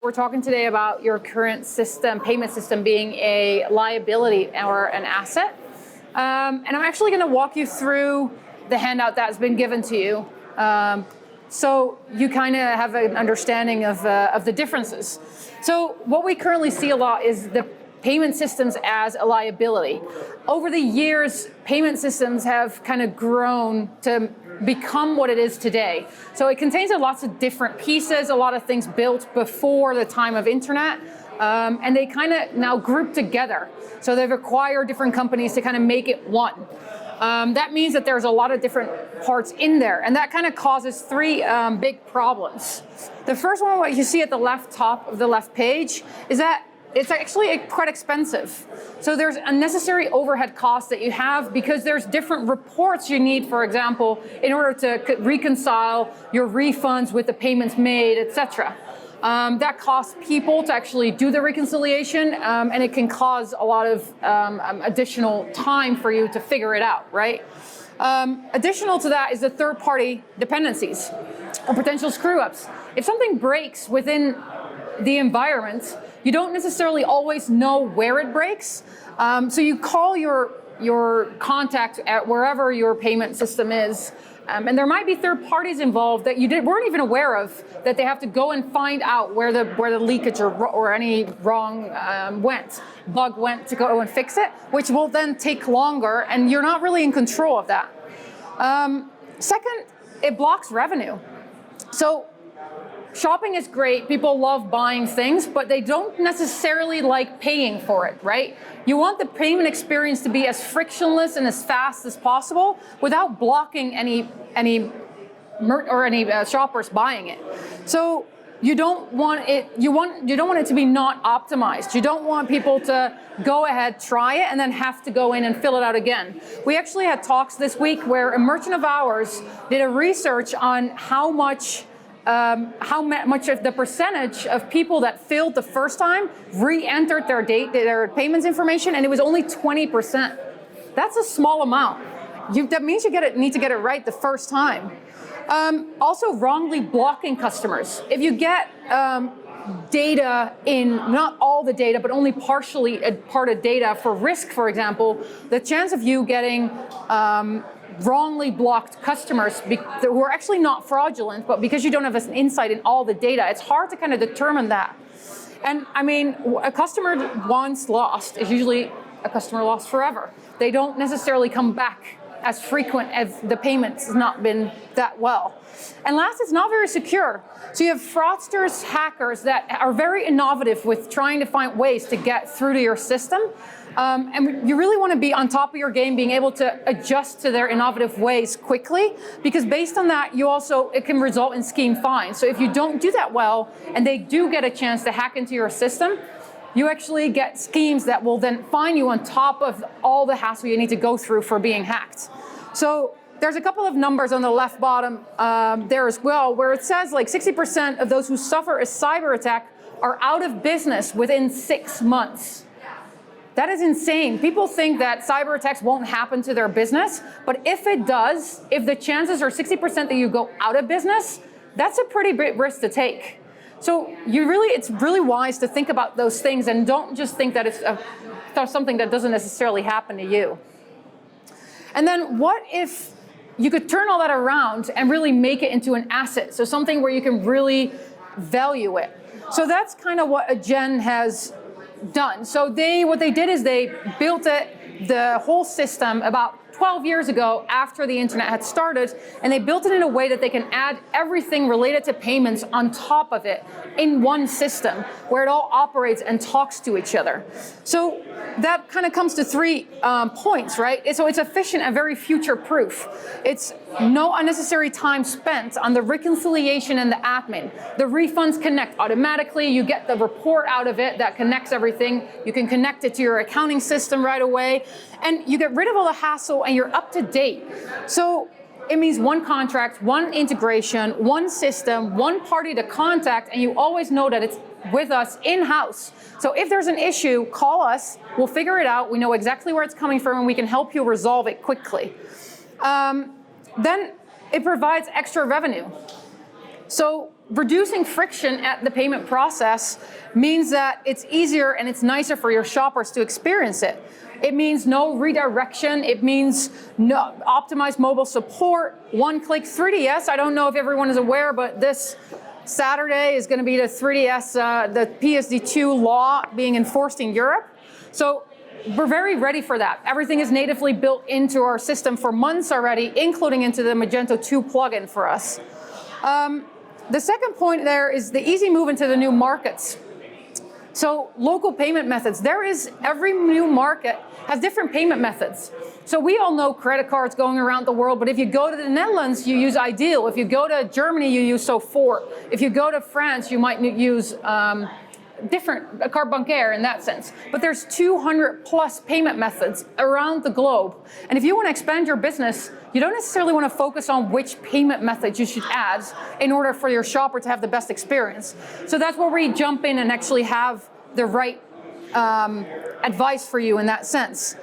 we're talking today about your current system, payment system being a liability or an asset. And I'm actually going to walk you through the handout that's been given to you. So you kind of have an understanding of the differences. So what we currently see a lot is the payment systems as a liability. Over the years, payment systems have kind of grown to become what it is today. So it contains lots of different pieces, a lot of things built before the time of internet, and they kind of now group together. So they've acquired different companies to kind of make it one. That means that there's a lot of different parts in there, and that kind of causes three big problems. The first one, what you see at the left top of the left page, is that it's actually quite expensive. So there's unnecessary overhead costs that you have because there's different reports you need, for example, in order to reconcile your refunds with the payments made, etc. That costs people to actually do the reconciliation, and it can cause a lot of additional time for you to figure it out, right? Additional to that is the third-party dependencies or potential screw-ups. If something breaks within the environment, you don't necessarily always know where it breaks. So you call your contact at wherever your payment system is, and there might be third parties involved that you weren't even aware of, that they have to go and find out where the leakage or any wrong bug went to go and fix it, which will then take longer, and you're not really in control of that. Second, it blocks revenue. So shopping is great, people love buying things, but they don't necessarily like paying for it, right? You want the payment experience to be as frictionless and as fast as possible without blocking any shoppers buying it. So you don't want it to be not optimized. You don't want people to go ahead, try it, and then have to go in and fill it out again. We actually had talks this week where a merchant of ours did a research on how much of the percentage of people that filled the first time re-entered their payments information, and it was only 20%. That's a small amount. That means you need to get it right the first time. Also, wrongly blocking customers. If you get data in, not all the data, but only partially a part of data for risk, for example, the chance of you getting wrongly blocked customers who are actually not fraudulent, but because you don't have an insight in all the data, it's hard to kind of determine that. And I mean, a customer once lost is usually a customer lost forever. They don't necessarily come back as frequent as the payments has not been that well. And last, it's not very secure. So you have fraudsters, hackers that are very innovative with trying to find ways to get through to your system. And you really want to be on top of your game, being able to adjust to their innovative ways quickly, because based on that, it can result in scheme fines. So if you don't do that well, and they do get a chance to hack into your system, you actually get schemes that will then fine you on top of all the hassle you need to go through for being hacked. So there's a couple of numbers on the left bottom there as well, where it says like 60% of those who suffer a cyber attack are out of business within 6 months. That is insane. People think that cyber attacks won't happen to their business, but if it does, if the chances are 60% that you go out of business, that's a pretty big risk to take. So it's really wise to think about those things and don't just think that it's something that doesn't necessarily happen to you. And then what if you could turn all that around and really make it into an asset? So something where you can really value it. So that's kind of what Agen has done. So what they did is they built the whole system about 12 years ago after the internet had started, and they built it in a way that they can add everything related to payments on top of it in one system where it all operates and talks to each other. So that kind of comes to 3 points, right? So it's efficient and very future-proof. It's no unnecessary time spent on the reconciliation and the admin. The refunds connect automatically. You get the report out of it that connects everything. You can connect it to your accounting system right away. And you get rid of all the hassle and you're up to date. So it means one contract, one integration, one system, one party to contact, and you always know that it's with us in-house. So if there's an issue, call us, we'll figure it out, we know exactly where it's coming from, and we can help you resolve it quickly. Then it provides extra revenue. So reducing friction at the payment process means that it's easier and it's nicer for your shoppers to experience it. It means no redirection. It means no optimized mobile support, one-click 3DS. I don't know if everyone is aware, but this Saturday is going to be the 3DS, the PSD2 law being enforced in Europe. So we're very ready for that. Everything is natively built into our system for months already, including into the Magento 2 plugin for us. The second point there is the easy move into the new markets. So local payment methods. Every new market has different payment methods. So we all know credit cards going around the world, but if you go to the Netherlands, you use Ideal. If you go to Germany, you use Sofort. If you go to France, you might use different carte bancaire in that sense. But there's 200 plus payment methods around the globe. And if you want to expand your business, you don't necessarily want to focus on which payment method you should add in order for your shopper to have the best experience. So that's where we jump in and actually have the right advice for you in that sense.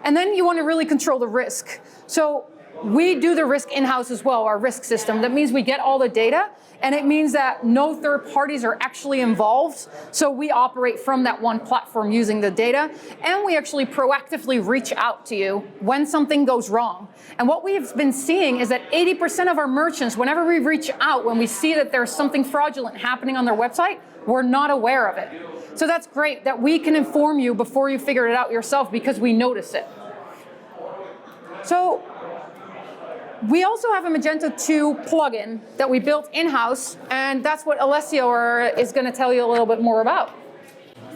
And then you want to really control the risk. So we do the risk in-house as well, our risk system. That means we get all the data, and it means that no third parties are actually involved. So we operate from that one platform using the data, and we actually proactively reach out to you when something goes wrong. And what we've been seeing is that 80% of our merchants, whenever we reach out, when we see that there's something fraudulent happening on their website, we're not aware of it. So that's great that we can inform you before you figure it out yourself because we notice it. So we also have a Magento 2 plugin that we built in-house, and that's what Alessio is going to tell you a little bit more about.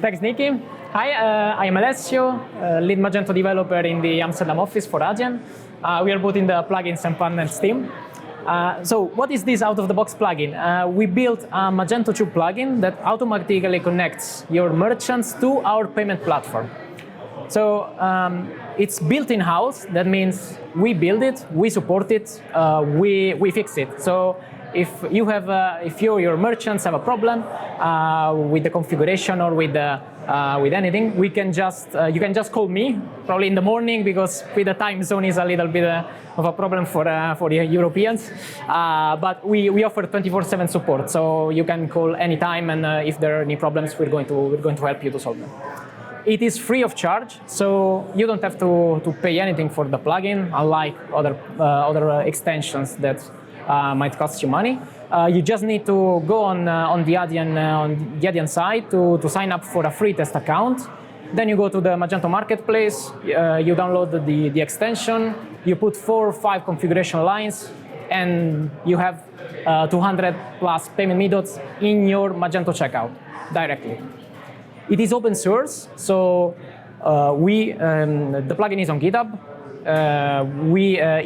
Thanks, Nikki. Hi, I am Alessio, lead Magento developer in the Amsterdam office for Adyen. We are both in the plugins and partners team. So what is this out-of-the-box plugin? We built a Magento 2 plugin that automatically connects your merchants to our payment platform. So it's built in-house. That means we build it, we support it, we fix it. So if your merchants have a problem with the configuration or with anything, you can just call me probably in the morning, because with the time zone is a little bit of a problem for the Europeans. But we offer 24/7 support, so you can call anytime, and if there are any problems, we're going to help you to solve them. It is free of charge, so you don't have to pay anything for the plugin, unlike other extensions that might cost you money. You just need to go on the Adyen site to sign up for a free test account. Then you go to the Magento Marketplace, you download the extension, you put 4 or 5 configuration lines, and you have 200 plus payment methods in your Magento checkout directly. It is open source, so the plugin is on GitHub.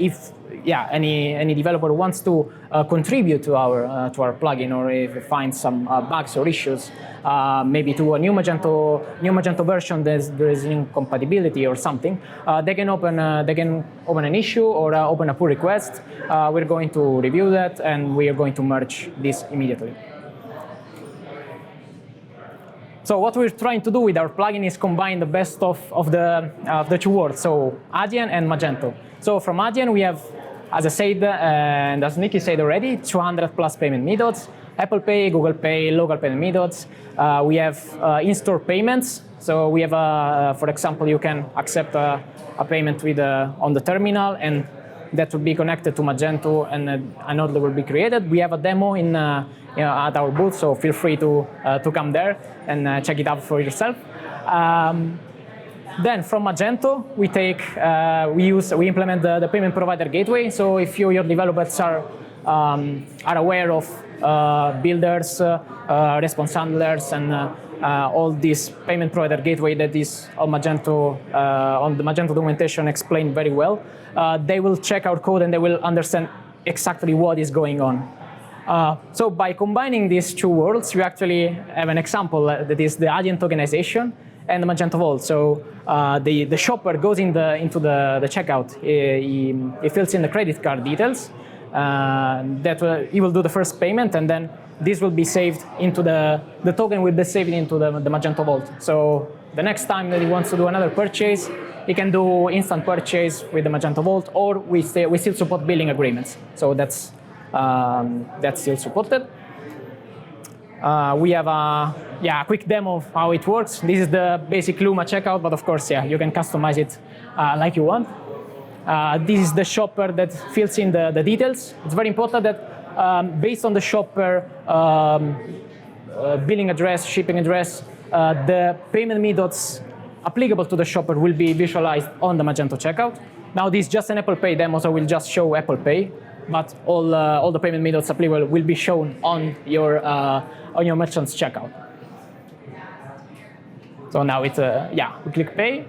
If any developer wants to contribute to our plugin, or if it finds some bugs or issues, maybe to a new Magento version there is incompatibility or something, they can open an issue or open a pull request. We're going to review that, and we are going to merge this immediately. So what we're trying to do with our plugin is combine the best of the two worlds, so Adyen and Magento. So from Adyen we have, as I said, and as Nikki said already, 200 plus payment methods, Apple Pay, Google Pay, local payment methods. We have in-store payments. So we have, for example, you can accept a payment on the terminal, and that will be connected to Magento, and a node will be created. We have a demo at our booth, so feel free to come there and check it out for yourself. Then from Magento, we implement the payment provider gateway. So if your developers are aware of builders, response handlers, and all this payment provider gateway that is on Magento, on the Magento documentation explained very well, they will check our code and they will understand exactly what is going on. So by combining these two worlds, you actually have an example that is the Adyen tokenization and the Magento Vault. So the shopper goes into the checkout, he fills in the credit card details, he will do the first payment, and then this will be saved into the token will be saved into the Magento Vault. So the next time that he wants to do another purchase, he can do instant purchase with the Magento Vault, or we still support billing agreements. So that's still supported. We have a quick demo of how it works. This is the basic Luma checkout, but of course, yeah, you can customize it like you want. This is the shopper that fills in the details. It's very important that based on the shopper billing address, shipping address, the payment methods applicable to the shopper will be visualized on the Magento checkout. Now this is just an Apple Pay demo, so we'll just show Apple Pay, but all the payment methods applicable will be shown on your merchant's checkout. So now it's we click Pay.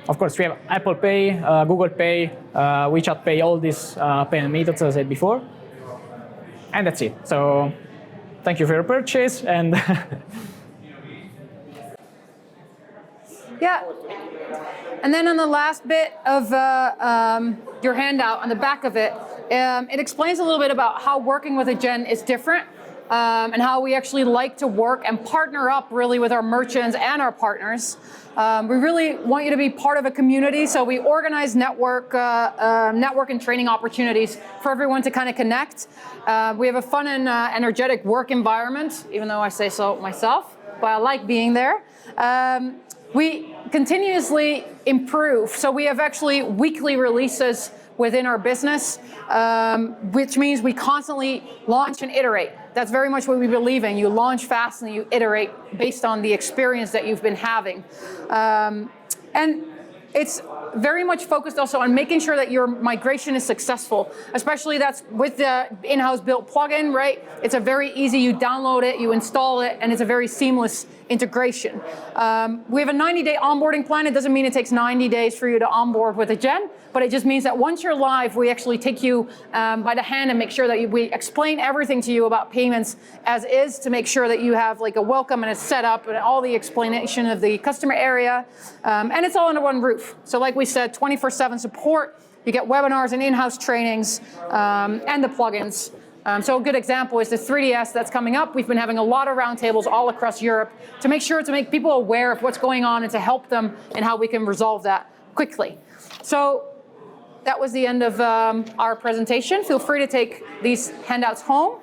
Of course, we have Apple Pay, Google Pay, WeChat Pay, all these payment methods, as I said before. And that's it. So thank you for your purchase. And yeah. And then on the last bit of your handout, on the back of it, it explains a little bit about how working with a gen is different. And how we actually like to work and partner up really with our merchants and our partners. We really want you to be part of a community, so we organize network and training opportunities for everyone to kind of connect. We have a fun and energetic work environment, even though I say so myself, but I like being there. We continuously improve, so we have actually weekly releases within our business, which means we constantly launch and iterate. That's very much what we believe in. You launch fast and you iterate based on the experience that you've been having. And it's very much focused also on making sure that your migration is successful, especially that's with the in-house built plugin, right? It's a very easy, you download it, you install it, and it's a very seamless integration. We have a 90-day onboarding plan. It doesn't mean it takes 90 days for you to onboard with a gen, but it just means that once you're live, we actually take you by the hand and make sure that we explain everything to you about payments as is, to make sure that you have like a welcome and a setup and all the explanation of the customer area. And it's all under one roof. So like we said, 24/7 support. You get webinars and in-house trainings and the plugins. So a good example is the 3DS that's coming up. We've been having a lot of roundtables all across Europe to make people aware of what's going on and to help them and how we can resolve that quickly. So that was the end of our presentation. Feel free to take these handouts home.